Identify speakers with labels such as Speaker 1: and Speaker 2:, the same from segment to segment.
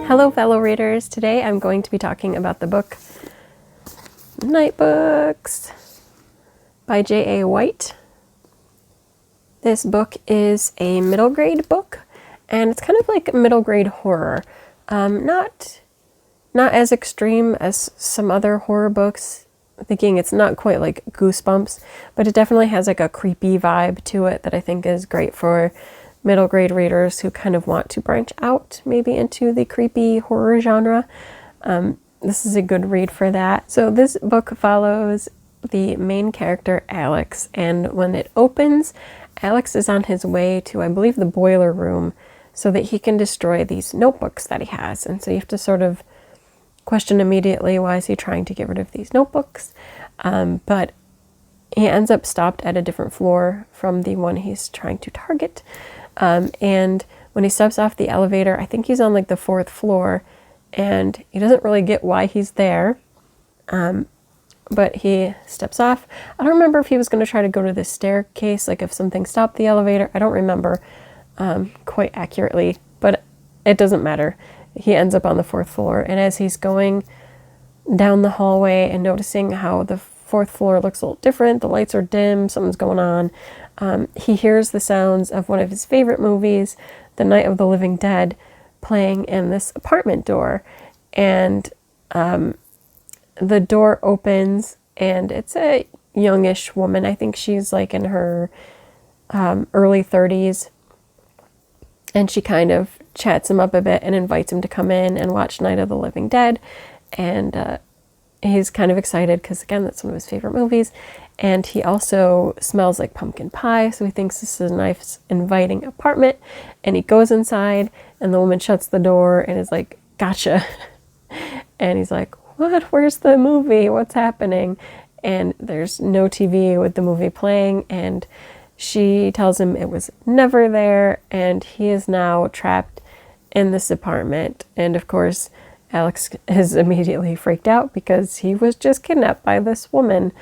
Speaker 1: Hello, fellow readers. Today I'm going to be talking about the book Nightbooks by J.A. White. This book is a middle grade book, and it's kind of like middle grade horror. Not as extreme as some other horror books. Thinking it's not quite like Goosebumps, but it definitely has like a creepy vibe to it that I think is great for middle grade readers who kind of want to branch out maybe into the creepy horror genre. This is a good read for that. So this book follows the main character, Alex, and when it opens, Alex is on his way to, I believe, the boiler room so that he can destroy these notebooks that he has. And so you have to sort of question immediately, why is he trying to get rid of these notebooks? But he ends up stopped at a different floor from the one he's trying to target. And when he steps off the elevator, I think he's on like the 4th floor, and he doesn't really get why he's there. But he steps off. I don't remember if he was going to try to go to the staircase, like if something stopped the elevator. I don't remember quite accurately, but it doesn't matter. He ends up on the 4th floor, and as he's going down the hallway and noticing how the 4th floor looks a little different, the lights are dim, something's going on, he hears the sounds of one of his favorite movies, The Night of the Living Dead, playing in this apartment door. And the door opens, and it's a youngish woman. I think she's like in her early 30s. And she kind of chats him up a bit and invites him to come in and watch Night of the Living Dead. And he's kind of excited because, again, that's one of his favorite movies. And he also smells like pumpkin pie, so he thinks this is a nice, inviting apartment. And he goes inside, and the woman shuts the door and is like, "Gotcha." And he's like, "What? Where's the movie? What's happening?" And there's no TV with the movie playing, and she tells him it was never there, and he is now trapped in this apartment. And of course, Alex is immediately freaked out because he was just kidnapped by this woman.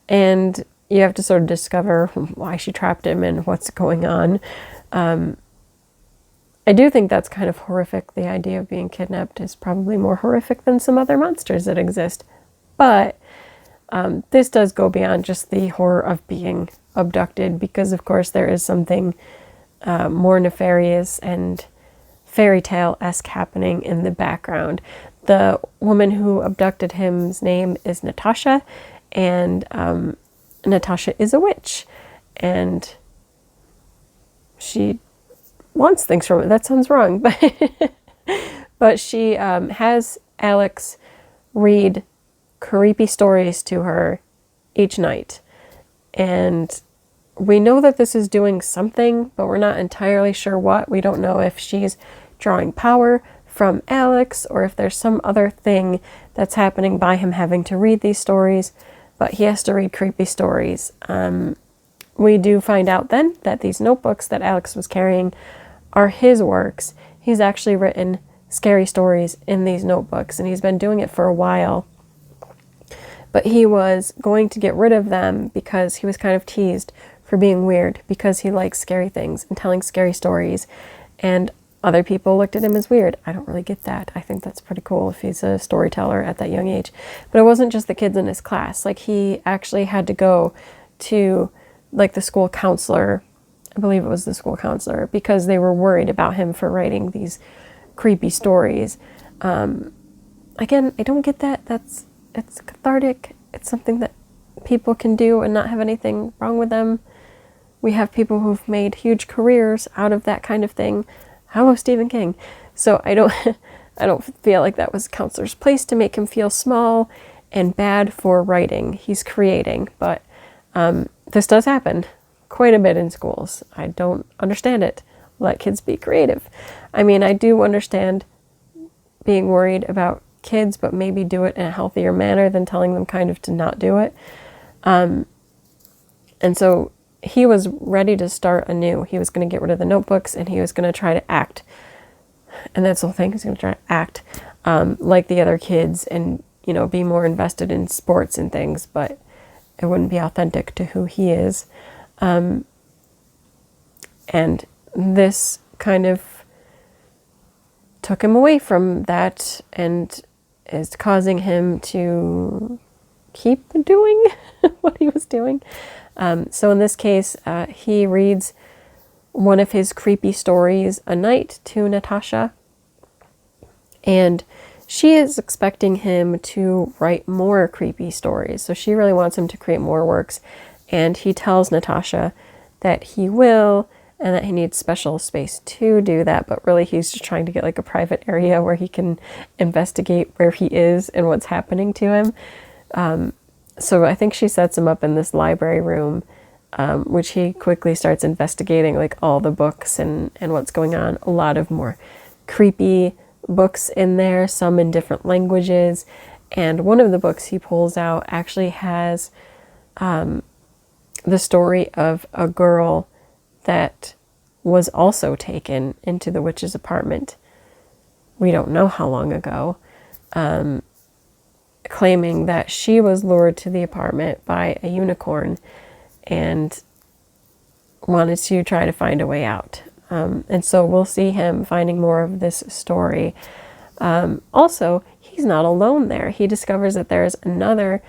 Speaker 1: And you have to sort of discover why she trapped him and what's going on. I do think that's kind of horrific. The idea of being kidnapped is probably more horrific than some other monsters that exist. But this does go beyond just the horror of being abducted, because of course there is something more nefarious and fairy tale-esque happening in the background. The woman who abducted him's name is Natasha, and Natasha is a witch, and she wants things from it. That sounds wrong, but she has Alex read creepy stories to her each night. And we know that this is doing something, but we're not entirely sure what. We don't know if she's drawing power from Alex or if there's some other thing that's happening by him having to read these stories, but he has to read creepy stories. We do find out then that these notebooks that Alex was carrying are his works. He's actually written scary stories in these notebooks, and he's been doing it for a while. But he was going to get rid of them because he was kind of teased for being weird, because he likes scary things and telling scary stories. And other people looked at him as weird. I don't really get that. I think that's pretty cool if he's a storyteller at that young age. But it wasn't just the kids in his class. Like, he actually had to go to like the school counselor, I believe it was the school counselor, because they were worried about him for writing these creepy stories. Again, I don't get that. It's cathartic. It's something that people can do and not have anything wrong with them. We have people who've made huge careers out of that kind of thing. Hello, Stephen King. So I don't feel like that was a counselor's place to make him feel small and bad for writing. He's creating, but this does happen quite a bit in schools. I don't understand it. Let kids be creative. I mean, I do understand being worried about kids, but maybe do it in a healthier manner than telling them kind of to not do it. And so he was ready to start anew. He was going to get rid of the notebooks, and he was going to try to act. And that's the whole thing. He's going to try to act like the other kids and, you know, be more invested in sports and things, but it wouldn't be authentic to who he is. And this kind of took him away from that and is causing him to keep doing what he was doing. So in this case, he reads one of his creepy stories a night to Natasha, and she is expecting him to write more creepy stories. So she really wants him to create more works, and he tells Natasha that he will, and that he needs special space to do that, but really he's just trying to get like a private area where he can investigate where he is and what's happening to him. So I think she sets him up in this library room, which he quickly starts investigating, like all the books and what's going on. A lot of more creepy books in there, some in different languages. And one of the books he pulls out actually has the story of a girl that was also taken into the witch's apartment. We don't know how long ago. Claiming that she was lured to the apartment by a unicorn and wanted to try to find a way out. And so we'll see him finding more of this story. Also, he's not alone there. He discovers that there's another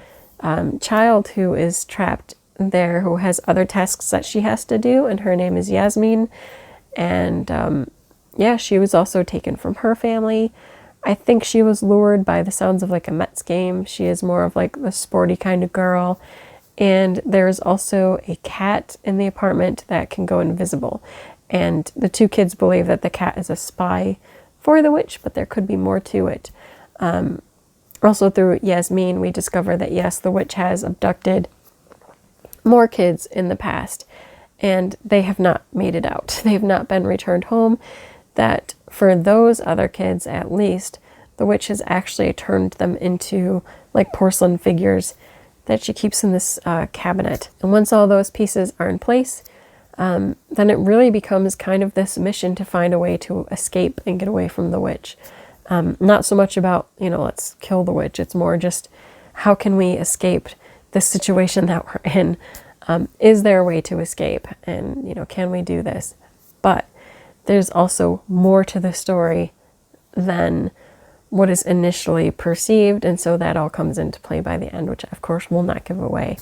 Speaker 1: child who is trapped there who has other tasks that she has to do, and her name is Yasmin. And yeah, she was also taken from her family. I think she was lured by the sounds of like a Mets game. She is more of like the sporty kind of girl. And there's also a cat in the apartment that can go invisible. And the two kids believe that the cat is a spy for the witch, but there could be more to it. Also through Yasmin, we discover that yes, the witch has abducted more kids in the past, and they have not made it out. They have not been returned home. That for those other kids, at least, the witch has actually turned them into like porcelain figures that she keeps in this cabinet. And once all those pieces are in place, then it really becomes kind of this mission to find a way to escape and get away from the witch. Not so much about, let's kill the witch. It's more just, how can we escape this situation that we're in? Is there a way to escape? And, can we do this? But there's also more to the story than what is initially perceived. And so that all comes into play by the end, which of course will not give away.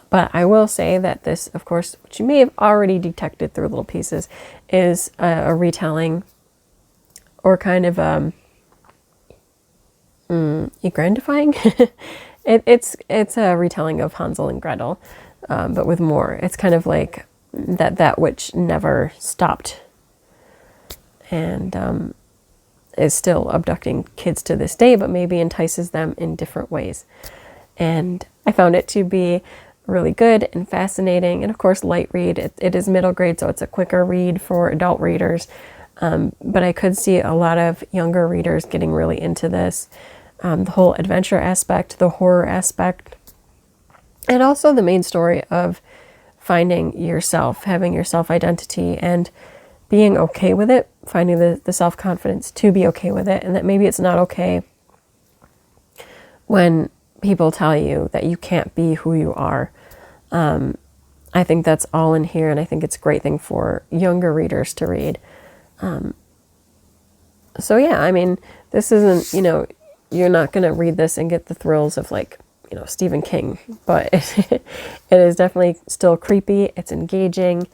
Speaker 1: But I will say that this, of course, which you may have already detected through little pieces, is a retelling or kind of grandifying. It's a retelling of Hansel and Gretel, but with more. It's kind of like that witch never stopped and is still abducting kids to this day, but maybe entices them in different ways. And I found it to be really good and fascinating, and of course light read. It is middle grade, so it's a quicker read for adult readers, but I could see a lot of younger readers getting really into this. The whole adventure aspect, the horror aspect, and also the main story of finding yourself, having your self-identity, and being okay with it, finding the self-confidence to be okay with it, and that maybe it's not okay when people tell you that you can't be who you are. I think that's all in here, and I think it's a great thing for younger readers to read. So yeah, I mean, this isn't, you're not going to read this and get the thrills of like, Stephen King, but it is definitely still creepy. It's engaging.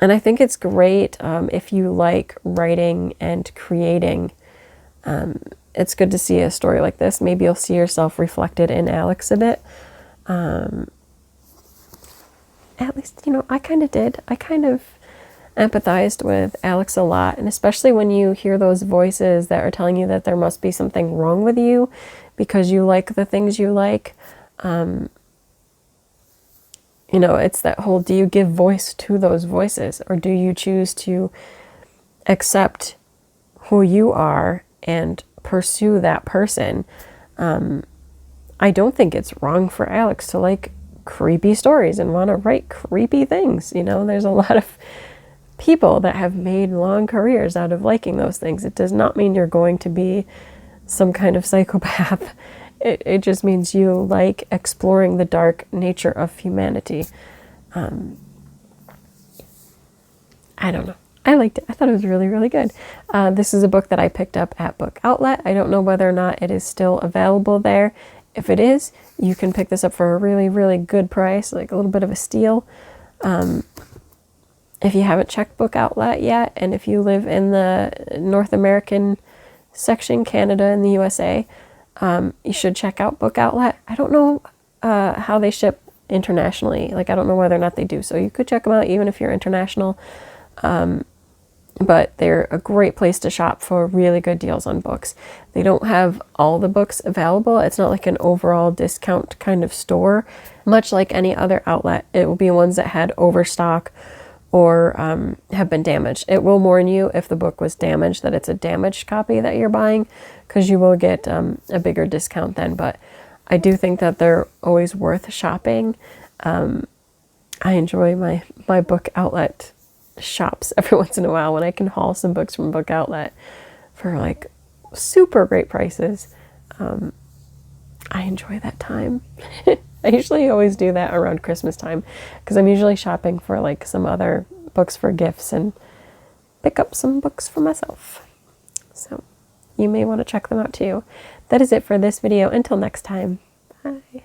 Speaker 1: And I think it's great if you like writing and creating. It's good to see a story like this. Maybe you'll see yourself reflected in Alex a bit. At least, I kind of did. I kind of empathized with Alex a lot. And especially when you hear those voices that are telling you that there must be something wrong with you because you like the things you like. It's that whole, do you give voice to those voices, or do you choose to accept who you are and pursue that person? I don't think it's wrong for Alex to like creepy stories and want to write creepy things. There's a lot of people that have made long careers out of liking those things. It does not mean you're going to be some kind of psychopath. It just means you like exploring the dark nature of humanity. I don't know. I liked it. I thought it was really, really good. This is a book that I picked up at Book Outlet. I don't know whether or not it is still available there. If it is, you can pick this up for a really, really good price, like a little bit of a steal. If you haven't checked Book Outlet yet, and if you live in the North American section, Canada and the USA, you should check out Book Outlet. I don't know how they ship internationally. Like, I don't know whether or not they do. So you could check them out even if you're international. But they're a great place to shop for really good deals on books. They don't have all the books available. It's not like an overall discount kind of store. Much like any other outlet, it will be ones that had overstock or have been damaged. It will warn you if the book was damaged that it's a damaged copy that you're buying, because you will get a bigger discount then. But I do think that they're always worth shopping. I enjoy my Book Outlet shops every once in a while when I can haul some books from Book Outlet for like super great prices. I enjoy that time. I usually always do that around Christmas time because I'm usually shopping for like some other books for gifts and pick up some books for myself. So you may want to check them out too. That is it for this video. Until next time, bye.